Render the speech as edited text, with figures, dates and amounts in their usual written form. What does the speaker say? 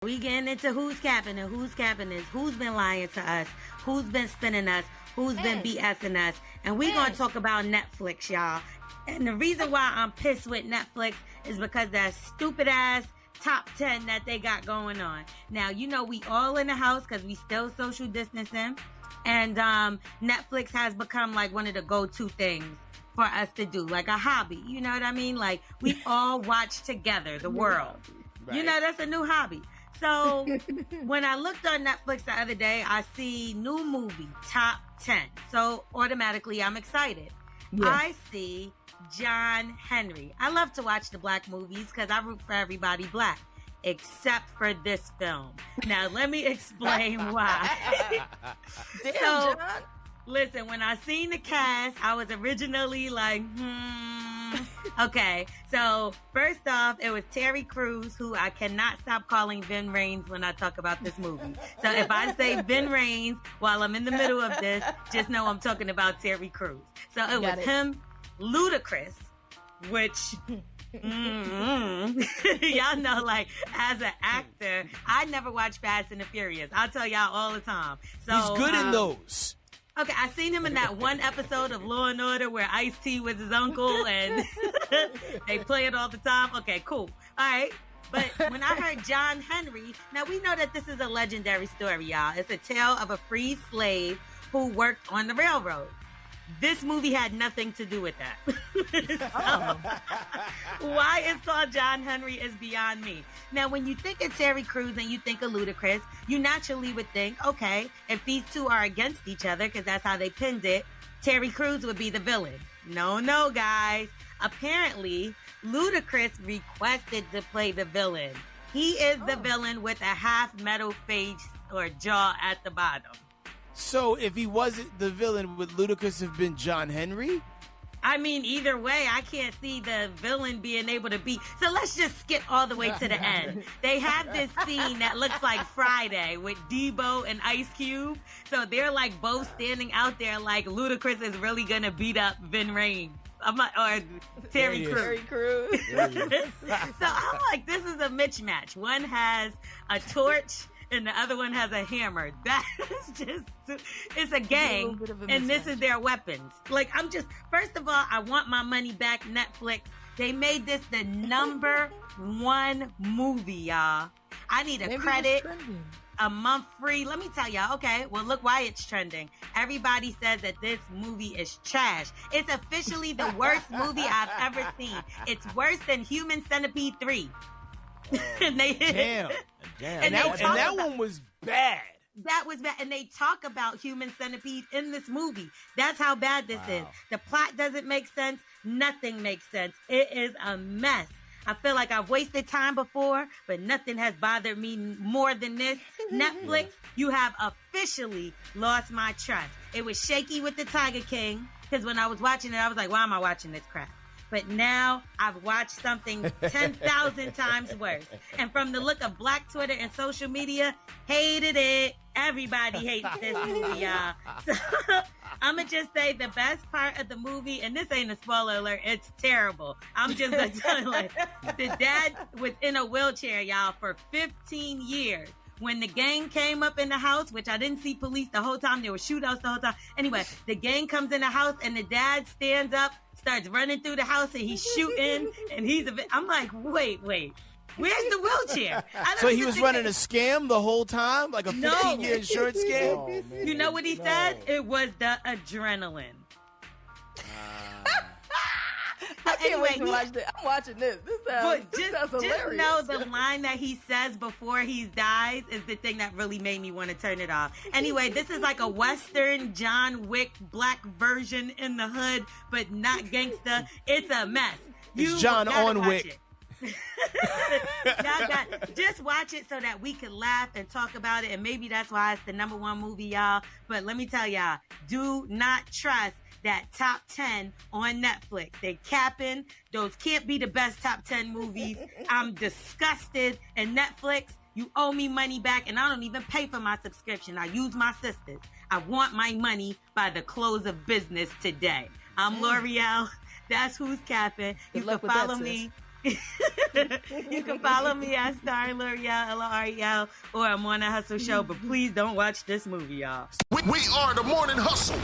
We getting into who's capping, and who's capping is who's been lying to us, who's been spinning us, who's been BSing us, and we gonna talk about Netflix, y'all. And the reason why I'm pissed with Netflix is because that stupid ass top 10 that they got going on. Now, you know, we all in the house because we still social distancing, and Netflix has become like one of the go-to things for us to do, like a hobby. You know what I mean? Like, we all watch together, the world. Right. You know, that's a new hobby. So when I looked on Netflix the other day, I see new movie, top 10. So automatically I'm excited. Yeah. I see John Henry. I love to watch the black movies because I root for everybody black, except for this film. Now, let me explain why. Damn, so, John. Listen, when I seen the cast, I was originally like, Okay, so first off, it was Terry Crews, who I cannot stop calling Vin Raines when I talk about this movie. So if I say Vin Raines while I'm in the middle of this, just know I'm talking about Terry Crews. So it was him, Ludacris, which... y'all know, like, as an actor, I never watch Fast and the Furious. I'll tell y'all all the time. So he's good in those. Okay, I seen him in that one episode of Law and Order where Ice-T was his uncle and they play it all the time. Okay, cool. All right. But when I heard John Henry, now we know that this is a legendary story, y'all. It's a tale of a freed slave who worked on the railroad. This movie had nothing to do with that. So, why it's called John Henry is beyond me. Now, when you think of Terry Crews and you think of Ludacris, you naturally would think, okay, if these two are against each other, because that's how they pinned it, Terry Crews would be the villain. No, guys. Apparently, Ludacris requested to play the villain. He is the villain with a half metal face or jaw at the bottom. So if he wasn't the villain, would Ludacris have been John Henry? I mean, either way, I can't see the villain being able to be. So let's just skip all the way to the end. They have this scene that looks like Friday with Debo and Ice Cube. So they're like both standing out there like Ludacris is really going to beat up Vin Raines. Or Terry Crews. So I'm like, this is a mismatch. One has a torch and the other one has a hammer. That is just, it's a gang, and this is their weapons. Like, first of all, I want my money back, Netflix. They made this the #1 movie, y'all. I need a credit, a month free. Let me tell y'all, okay, well, look why it's trending. Everybody says that this movie is trash. It's officially the worst movie I've ever seen. It's worse than Human Centipede 3. And Damn. And that one was bad. That was bad. And they talk about Human Centipede in this movie. That's how bad this is. The plot doesn't make sense. Nothing makes sense. It is a mess. I feel like I've wasted time before, but nothing has bothered me more than this. Netflix, you have officially lost my trust. It was shaky with the Tiger King, because when I was watching it, I was like, why am I watching this crap? But now I've watched something 10,000 times worse. And from the look of Black Twitter and social media, hated it. Everybody hates this movie, y'all. So I'm going to just say the best part of the movie, and this ain't a spoiler alert, it's terrible. I'm just going to tell you, like, the dad was in a wheelchair, y'all, for 15 years. When the gang came up in the house, which I didn't see police the whole time, there were shootouts the whole time. Anyway, the gang comes in the house and the dad stands up, starts running through the house, and he's shooting, and I'm like, wait, where's the wheelchair? So he was running a scam the whole time? Like a 15-year insurance scam? Oh, you know what he said? It was the adrenaline. I can't wait to watch this. I'm watching this. This sounds hilarious. Just know the line that he says before he dies is the thing that really made me want to turn it off. Anyway, this is like a Western John Wick black version in the hood, but not gangsta. It's a mess. It's John on Wick. Just watch it so that we can laugh and talk about it, and maybe that's why it's the #1 movie, y'all. But let me tell y'all, do not trust that top 10 on Netflix. They capping. Those can't be the best top 10 movies. I'm disgusted. And Netflix, you owe me money back, and I don't even pay for my subscription. I use my sisters. I want my money by the close of business today. I'm L'Oreal. That's who's capping. You can follow me You can follow me at Starring L'Oreal, L'Oreal, or I'm on a Hustle Show, but please don't watch this movie, y'all. We are the Morning Hustle.